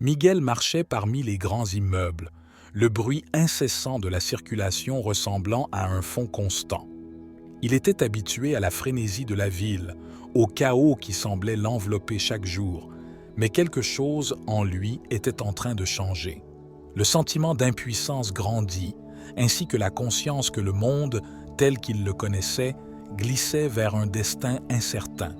Miguel marchait parmi les grands immeubles, le bruit incessant de la circulation ressemblant à un fond constant. Il était habitué à la frénésie de la ville, au chaos qui semblait l'envelopper chaque jour, mais quelque chose en lui était en train de changer. Le sentiment d'impuissance grandit, ainsi que la conscience que le monde, tel qu'il le connaissait, glissait vers un destin incertain.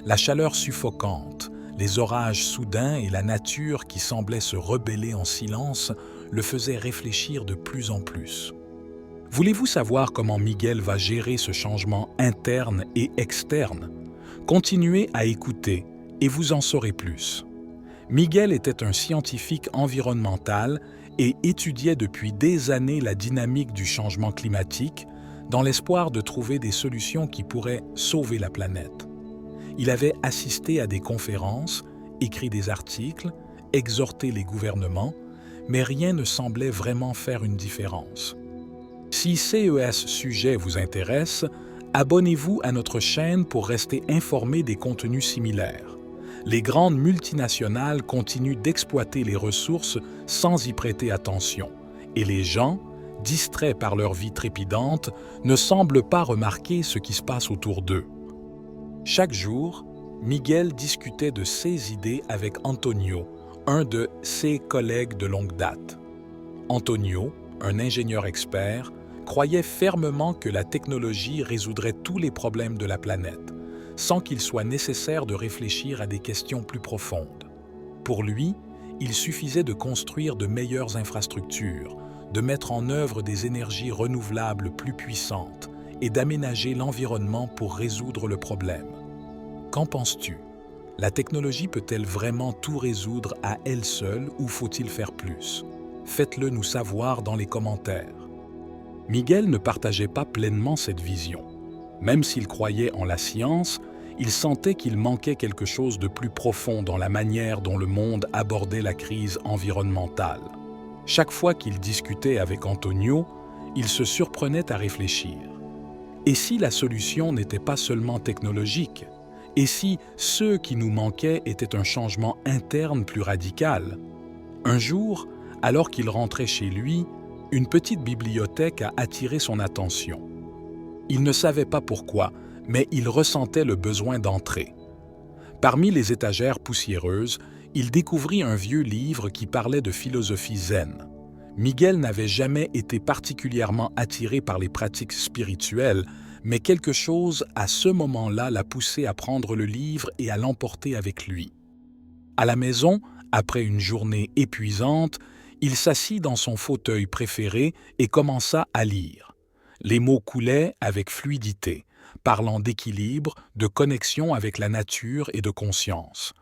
La chaleur suffocante, les orages soudains et la nature qui semblait se rebeller en silence le faisaient réfléchir de plus en plus. Voulez-vous savoir comment Miguel va gérer ce changement interne et externe? Continuez à écouter et vous en saurez plus. Miguel était un scientifique environnemental et étudiait depuis des années la dynamique du changement climatique dans l'espoir de trouver des solutions qui pourraient sauver la planète. Il avait assisté à des conférences, écrit des articles, exhorté les gouvernements, mais rien ne semblait vraiment faire une différence. Si ces sujets vous intéressent, abonnez-vous à notre chaîne pour rester informé des contenus similaires. Les grandes multinationales continuent d'exploiter les ressources sans y prêter attention, et les gens, distraits par leur vie trépidante, ne semblent pas remarquer ce qui se passe autour d'eux. Chaque jour, Miguel discutait de ses idées avec Antonio, un de ses collègues de longue date. Antonio, un ingénieur expert, croyait fermement que la technologie résoudrait tous les problèmes de la planète, sans qu'il soit nécessaire de réfléchir à des questions plus profondes. Pour lui, il suffisait de construire de meilleures infrastructures, de mettre en œuvre des énergies renouvelables plus puissantes et d'aménager l'environnement pour résoudre le problème. Qu'en penses-tu? La technologie peut-elle vraiment tout résoudre à elle seule ou faut-il faire plus? Faites-le nous savoir dans les commentaires. Miguel ne partageait pas pleinement cette vision. Même s'il croyait en la science, il sentait qu'il manquait quelque chose de plus profond dans la manière dont le monde abordait la crise environnementale. Chaque fois qu'il discutait avec Antonio, il se surprenait à réfléchir. Et si la solution n'était pas seulement technologique? Et si ce qui nous manquait était un changement interne plus radical? Un jour, alors qu'il rentrait chez lui, une petite bibliothèque a attiré son attention. Il ne savait pas pourquoi, mais il ressentait le besoin d'entrer. Parmi les étagères poussiéreuses, il découvrit un vieux livre qui parlait de philosophie zen. Miguel n'avait jamais été particulièrement attiré par les pratiques spirituelles, mais quelque chose à ce moment-là l'a poussé à prendre le livre et à l'emporter avec lui. À la maison, après une journée épuisante, il s'assit dans son fauteuil préféré et commença à lire. Les mots coulaient avec fluidité, parlant d'équilibre, de connexion avec la nature et de conscience.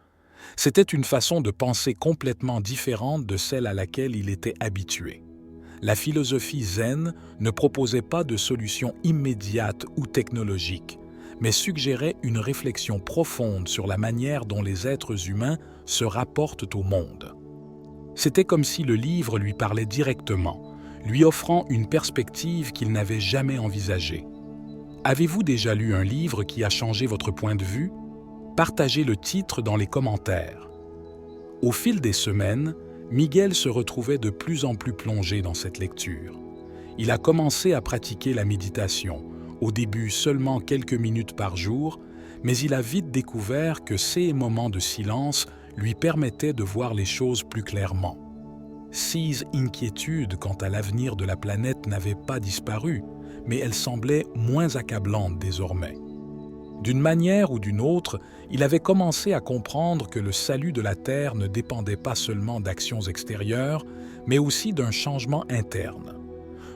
C'était une façon de penser complètement différente de celle à laquelle il était habitué. La philosophie zen ne proposait pas de solution immédiate ou technologique, mais suggérait une réflexion profonde sur la manière dont les êtres humains se rapportent au monde. C'était comme si le livre lui parlait directement, lui offrant une perspective qu'il n'avait jamais envisagée. Avez-vous déjà lu un livre qui a changé votre point de vue? Partagez le titre dans les commentaires. Au fil des semaines, Miguel se retrouvait de plus en plus plongé dans cette lecture. Il a commencé à pratiquer la méditation, au début seulement quelques minutes par jour, mais il a vite découvert que ces moments de silence lui permettaient de voir les choses plus clairement. Ses inquiétudes quant à l'avenir de la planète n'avaient pas disparu, mais elles semblaient moins accablantes désormais. D'une manière ou d'une autre, il avait commencé à comprendre que le salut de la Terre ne dépendait pas seulement d'actions extérieures, mais aussi d'un changement interne.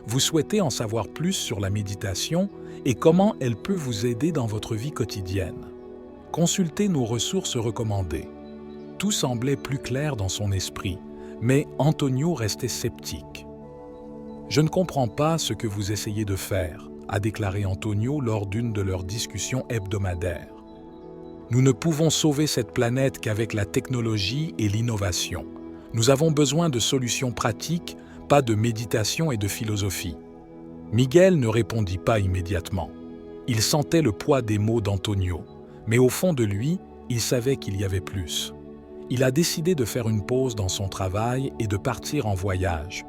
Vous souhaitez en savoir plus sur la méditation et comment elle peut vous aider dans votre vie quotidienne? Consultez nos ressources recommandées. Tout semblait plus clair dans son esprit, mais Antonio restait sceptique. « Je ne comprends pas ce que vous essayez de faire », a déclaré Antonio lors d'une de leurs discussions hebdomadaires. « Nous ne pouvons sauver cette planète qu'avec la technologie et l'innovation. Nous avons besoin de solutions pratiques, pas de méditation et de philosophie. » Miguel ne répondit pas immédiatement. Il sentait le poids des mots d'Antonio, mais au fond de lui, il savait qu'il y avait plus. Il a décidé de faire une pause dans son travail et de partir en voyage.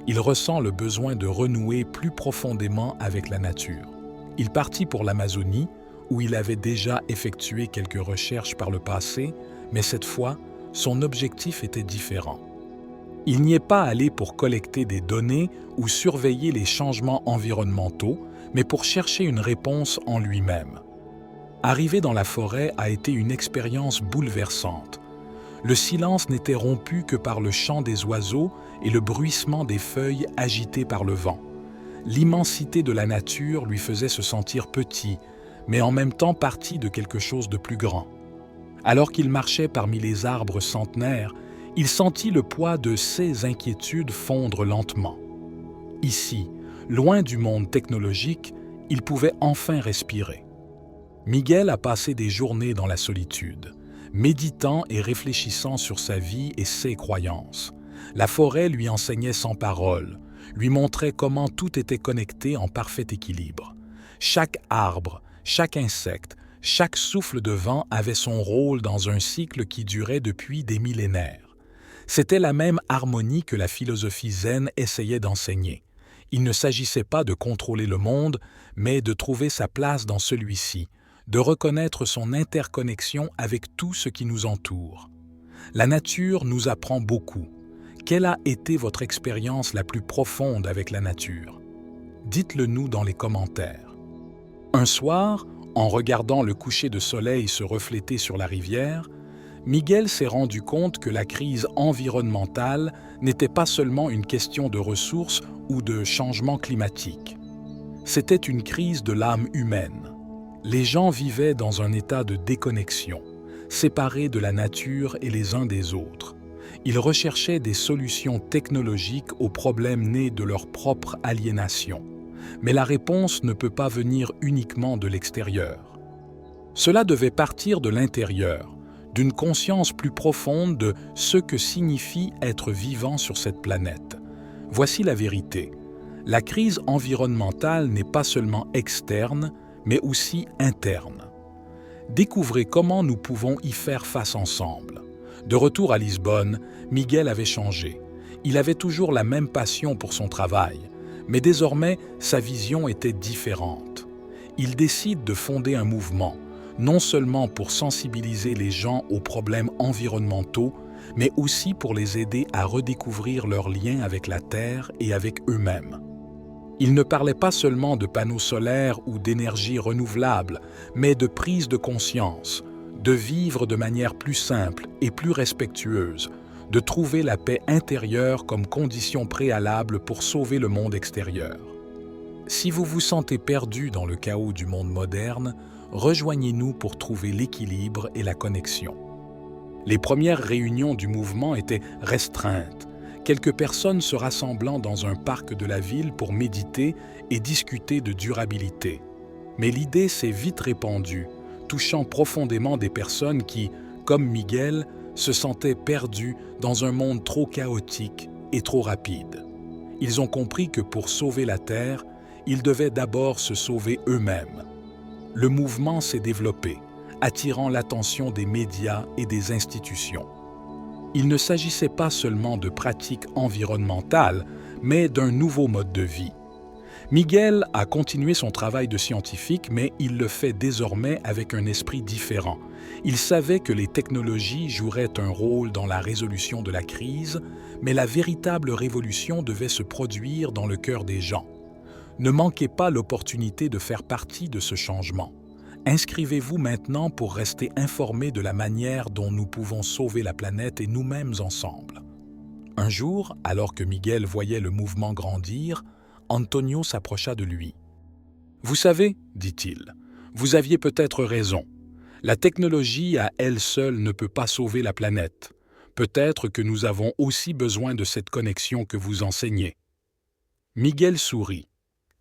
Il ressent le besoin de renouer plus profondément avec la nature. Il partit pour l'Amazonie, où il avait déjà effectué quelques recherches par le passé, mais cette fois, son objectif était différent. Il n'y est pas allé pour collecter des données ou surveiller les changements environnementaux, mais pour chercher une réponse en lui-même. Arriver dans la forêt a été une expérience bouleversante. Le silence n'était rompu que par le chant des oiseaux et le bruissement des feuilles agitées par le vent. L'immensité de la nature lui faisait se sentir petit, mais en même temps partie de quelque chose de plus grand. Alors qu'il marchait parmi les arbres centenaires, il sentit le poids de ses inquiétudes fondre lentement. Ici, loin du monde technologique, il pouvait enfin respirer. Miguel a passé des journées dans la solitude, méditant et réfléchissant sur sa vie et ses croyances. La forêt lui enseignait sans parole, lui montrait comment tout était connecté en parfait équilibre. Chaque arbre, chaque insecte, chaque souffle de vent avait son rôle dans un cycle qui durait depuis des millénaires. C'était la même harmonie que la philosophie zen essayait d'enseigner. Il ne s'agissait pas de contrôler le monde, mais de trouver sa place dans celui-ci, de reconnaître son interconnexion avec tout ce qui nous entoure. La nature nous apprend beaucoup. Quelle a été votre expérience la plus profonde avec la nature? Dites-le nous dans les commentaires. Un soir, en regardant le coucher de soleil se refléter sur la rivière, Miguel s'est rendu compte que la crise environnementale n'était pas seulement une question de ressources ou de changement climatique. C'était une crise de l'âme humaine. Les gens vivaient dans un état de déconnexion, séparés de la nature et les uns des autres. Ils recherchaient des solutions technologiques aux problèmes nés de leur propre aliénation. Mais la réponse ne peut pas venir uniquement de l'extérieur. Cela devait partir de l'intérieur, d'une conscience plus profonde de ce que signifie être vivant sur cette planète. Voici la vérité. La crise environnementale n'est pas seulement externe, mais aussi interne. Découvrez comment nous pouvons y faire face ensemble. De retour à Lisbonne, Miguel avait changé. Il avait toujours la même passion pour son travail, mais désormais, sa vision était différente. Il décide de fonder un mouvement, non seulement pour sensibiliser les gens aux problèmes environnementaux, mais aussi pour les aider à redécouvrir leur lien avec la Terre et avec eux-mêmes. Il ne parlait pas seulement de panneaux solaires ou d'énergie renouvelable, mais de prise de conscience, de vivre de manière plus simple et plus respectueuse, de trouver la paix intérieure comme condition préalable pour sauver le monde extérieur. Si vous vous sentez perdu dans le chaos du monde moderne, rejoignez-nous pour trouver l'équilibre et la connexion. Les premières réunions du mouvement étaient restreintes, quelques personnes se rassemblant dans un parc de la ville pour méditer et discuter de durabilité. Mais l'idée s'est vite répandue, touchant profondément des personnes qui, comme Miguel, se sentaient perdus dans un monde trop chaotique et trop rapide. Ils ont compris que pour sauver la Terre, ils devaient d'abord se sauver eux-mêmes. Le mouvement s'est développé, attirant l'attention des médias et des institutions. Il ne s'agissait pas seulement de pratiques environnementales, mais d'un nouveau mode de vie. Miguel a continué son travail de scientifique, mais il le fait désormais avec un esprit différent. Il savait que les technologies joueraient un rôle dans la résolution de la crise, mais la véritable révolution devait se produire dans le cœur des gens. Ne manquez pas l'opportunité de faire partie de ce changement. Inscrivez-vous maintenant pour rester informé de la manière dont nous pouvons sauver la planète et nous-mêmes ensemble. Un jour, alors que Miguel voyait le mouvement grandir, Antonio s'approcha de lui. « Vous savez, dit-il, vous aviez peut-être raison. La technologie à elle seule ne peut pas sauver la planète. Peut-être que nous avons aussi besoin de cette connexion que vous enseignez. » Miguel sourit.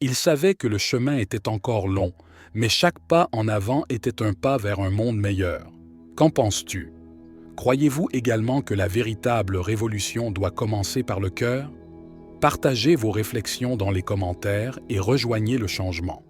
Il savait que le chemin était encore long, mais chaque pas en avant était un pas vers un monde meilleur. Qu'en penses-tu? Croyez-vous également que la véritable révolution doit commencer par le cœur? Partagez vos réflexions dans les commentaires et rejoignez le changement.